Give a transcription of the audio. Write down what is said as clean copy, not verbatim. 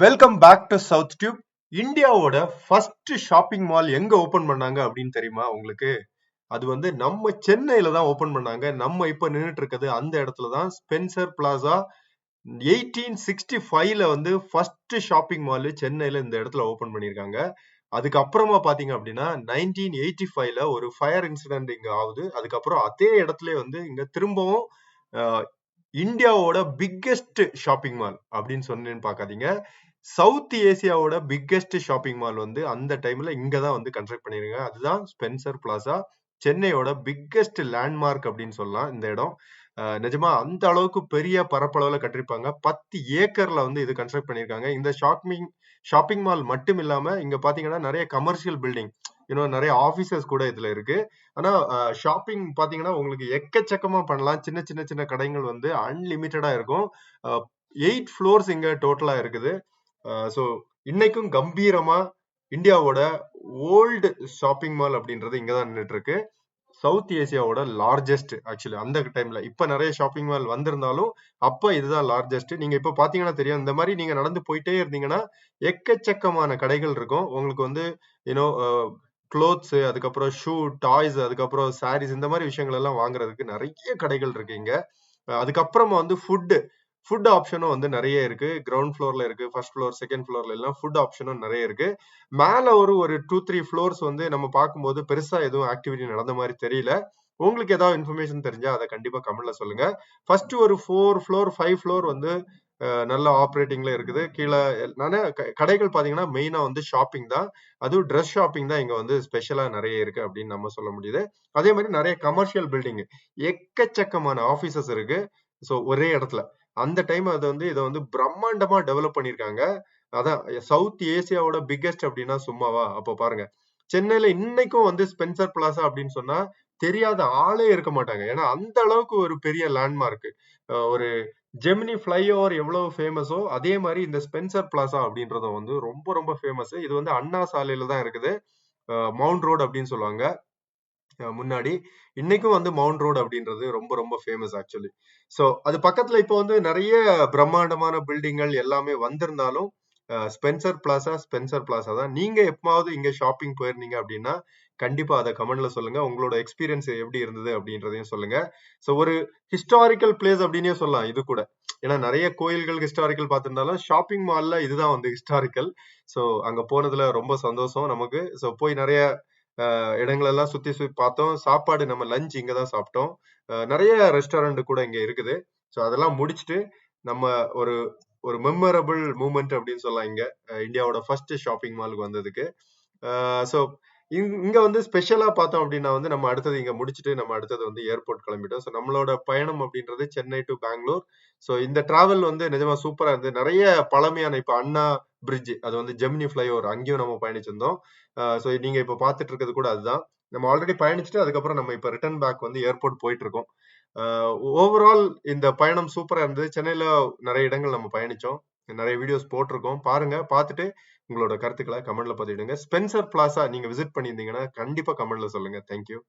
Welcome back to South Tube. இந்தியாவோட first shopping mall எங்க open பண்ணாங்க அப்படின்னு தெரியுமா உங்களுக்கு? அது வந்து நம்ம சென்னையில தான் ஓபன் பண்ணாங்க. நம்ம இப்ப நின்றுட்டு இருக்கிறது அந்த இடத்துல தான். ஸ்பென்சர் பிளாசா 1865ல வந்து ஃபர்ஸ்ட் ஷாப்பிங் மால் சென்னையில இந்த இடத்துல ஓபன் பண்ணியிருக்காங்க. அதுக்கப்புறமா பாத்தீங்க அப்படின்னா 1985ல ஒரு ஃபயர் இன்சிடென்ட் இங்க ஆகுது. அதுக்கப்புறம் அதே இடத்துல வந்து இங்க திரும்பவும் இந்தியாவோட பிக்கெஸ்ட் ஷாப்பிங் மால் அப்படின்னு சொன்னேன்னு பாக்காதீங்க. சவுத் ஏசியாவோட பிக்கெஸ்ட் ஷாப்பிங் மால் வந்து அந்த டைம்ல இங்கதான் வந்து கன்ஸ்ட்ரக்ட் பண்ணிருக்காங்க. அதுதான் ஸ்பென்சர் பிளாசா. சென்னையோட பிக்கெஸ்ட் லேண்ட்மார்க் அப்படின்னு சொல்லலாம் இந்த இடம். நிஜமா அந்த அளவுக்கு பெரிய பரப்பளவுல கட்டிருப்பாங்க. 10 ஏக்கர்ல வந்து இது கன்ஸ்ட்ரக்ட் பண்ணிருக்காங்க. இந்த ஷாப்பிங் மால் மட்டும் இல்லாம இங்க பாத்தீங்கன்னா நிறைய கமர்ஷியல் பில்டிங், இன்னும் நிறைய ஆபீசஸ் கூட இதுல இருக்கு. ஆனா ஷாப்பிங் பாத்தீங்கன்னா உங்களுக்கு எக்கச்சக்கமா பண்ணலாம். சின்ன சின்ன சின்ன கடைகள் வந்து அன்லிமிட்டடா இருக்கும். 8 ஃப்ளோர்ஸ் இங்க டோட்டலா இருக்குது. ஸோ இன்னைக்கும் கம்பீரமா இந்தியாவோட ஓல்டு ஷாப்பிங் மால் அப்படின்றது இங்கதான் நின்றுட்டு இருக்கு. சவுத் ஏசியாவோட லார்ஜஸ்ட் ஆக்சுவலி அந்த டைம்ல. இப்ப நிறைய ஷாப்பிங் மால் வந்திருந்தாலும் அப்ப இதுதான் லார்ஜஸ்ட். நீங்க இப்ப பாத்தீங்கன்னா தெரியும். இந்த மாதிரி நீங்க நடந்து போயிட்டே இருந்தீங்கன்னா எக்கச்சக்கமான கடைகள் இருக்கும். உங்களுக்கு வந்து யூனோ க்ளோத்ஸ், அதுக்கப்புறம் ஷூ, டாய்ஸ், அதுக்கப்புறம் சாரீஸ், இந்த மாதிரி விஷயங்கள் எல்லாம் வாங்குறதுக்கு நிறைய கடைகள் இருக்கு இங்க. அதுக்கப்புறமா வந்து ஃபுட் ஆப்ஷனும் வந்து நிறைய இருக்கு. கிரவுண்ட் ஃப்ளோர்ல இருக்கு, ஃபர்ஸ்ட் ஃப்ளோர், செகண்ட் ஃப்ளோர்ல எல்லாம் ஃபுட் ஆப்ஷனும் நிறைய இருக்கு. மேல ஒரு 2-3 ஃப்ளோர்ஸ் வந்து நம்ம பார்க்கும்போது பெருசா எதுவும் ஆக்டிவிட்டி நடந்த மாதிரி தெரியல. உங்களுக்கு ஏதாவது இன்ஃபர்மேஷன் தெரிஞ்சா அதை கண்டிப்பா கமெண்ட்ல சொல்லுங்க. ஃபர்ஸ்ட் ஒரு 4 ஃப்ளோர் 5 ஃப்ளோர் வந்து நல்ல ஆப்ரேட்டிங்ல இருக்குது. கீழே கடைகள் பாத்தீங்கன்னா மெயினா வந்து ஷாப்பிங் தான். அதுவும் ட்ரெஸ் ஷாப்பிங் தான் இங்க வந்து ஸ்பெஷலா நிறைய இருக்கு அப்படின்னு நம்ம சொல்ல முடியுது. அதே மாதிரி நிறைய கமர்ஷியல் பில்டிங், எக்கச்சக்கமான ஆபீசஸ் இருக்கு. ஸோ ஒரே இடத்துல அந்த டைம் அது வந்து இதை வந்து பிரம்மாண்டமா டெவலப் பண்ணிருக்காங்க. அதான் சவுத் ஏசியாவோட பிக்கெஸ்ட் அப்படின்னா சும்மாவா? அப்ப பாருங்க, சென்னையில இன்னைக்கும் வந்து ஸ்பென்சர் பிளாசா அப்படின்னு சொன்னா தெரியாத ஆளே இருக்க மாட்டாங்க. ஏன்னா அந்த அளவுக்கு ஒரு பெரிய லேண்ட்மார்க். ஒரு ஜெமினி ஃபிளைஓவர் எவ்வளவு ஃபேமஸோ அதே மாதிரி இந்த ஸ்பென்சர் பிளாசா அப்படின்றதும் வந்து ரொம்ப ரொம்ப ஃபேமஸ். இது வந்து அண்ணா சாலையில தான் இருக்குது. மவுண்ட் ரோடு அப்படின்னு சொல்லுவாங்க முன்னாடி. இன்னைக்கும் வந்து மவுண்ட் ரோடு அப்படின்றது ரொம்ப ரொம்ப ஃபேமஸ் ஆக்சுவலி. ஸோ அது பக்கத்துல இப்போ வந்து நிறைய பிரம்மாண்டமான பில்டிங்கள் எல்லாமே வந்திருந்தாலும் ஸ்பென்சர் பிளாசா தான். நீங்க எப்பமாவது இங்க ஷாப்பிங் போயிருந்தீங்க அப்படின்னா கண்டிப்பா அதை கமெண்ட்ல சொல்லுங்க. உங்களோட எக்ஸ்பீரியன்ஸ் எப்படி இருந்தது அப்படின்றதையும் சொல்லுங்க. ஸோ ஒரு ஹிஸ்டாரிக்கல் பிளேஸ் அப்படின்னே சொல்லலாம் இது கூட. ஏன்னா நிறைய கோயில்கள் ஹிஸ்டாரிக்கல் பார்த்திருந்தாலும் ஷாப்பிங் மால்ல இதுதான் வந்து ஹிஸ்டாரிக்கல். ஸோ அங்க போனதுல ரொம்ப சந்தோஷம் நமக்கு. ஸோ போய் நிறைய இடங்களெல்லாம் சுத்தி பார்த்தோம். சாப்பாடு நம்ம லஞ்ச் இங்க தான் சாப்பிட்டோம். நிறைய ரெஸ்டாரண்ட் கூட இங்க இருக்குது. ஸோ அதெல்லாம் முடிச்சுட்டு நம்ம ஒரு ஒரு மெமரபிள் மூமெண்ட் அப்படின்னு சொல்லலாம் இங்க இந்தியாவோட ஃபர்ஸ்ட் ஷாப்பிங் மாலுக்கு வந்ததுக்கு. ஸோ இங்க வந்து ஸ்பெஷலா பார்த்தோம் அப்படின்னா வந்து நம்ம அடுத்தது இங்க முடிச்சுட்டு நம்ம அடுத்தது வந்து ஏர்போர்ட் கிளம்பிட்டோம். ஸோ நம்மளோட பயணம் அப்படின்றது சென்னை டு பெங்களூர். ஸோ இந்த டிராவல் வந்து நிஜமா சூப்பரா இருந்தது. நிறைய பழமையான இப்ப அண்ணா பிரிட்ஜ், அது வந்து ஜெமினி ஃபிளைஓவர், அங்கேயும் நம்ம பயணிச்சிருந்தோம். ஸோ நீங்க இப்ப பார்த்துட்டு இருக்கிறது கூட அதுதான். நம்ம ஆல்ரெடி பயணிச்சுட்டு அதுக்கப்புறம் நம்ம இப்ப ரிட்டர்ன் பேக் வந்து ஏர்போர்ட் போயிட்டு இருக்கோம். ஓவரால் இந்த பயணம் சூப்பரா இருந்தது. சென்னையில நிறைய இடங்கள் நம்ம பயணிச்சோம், நிறைய வீடியோஸ் போட்டிருக்கோம். பாருங்க, பார்த்துட்டு உங்களோட கருத்துக்களை கமெண்ட்ல பதிவிடுங்க. ஸ்பென்சர் பிளாசா நீங்க விசிட் பண்ணியிருந்தீங்கன்னா கண்டிப்பா கமெண்ட்ல சொல்லுங்க. தேங்க்யூ.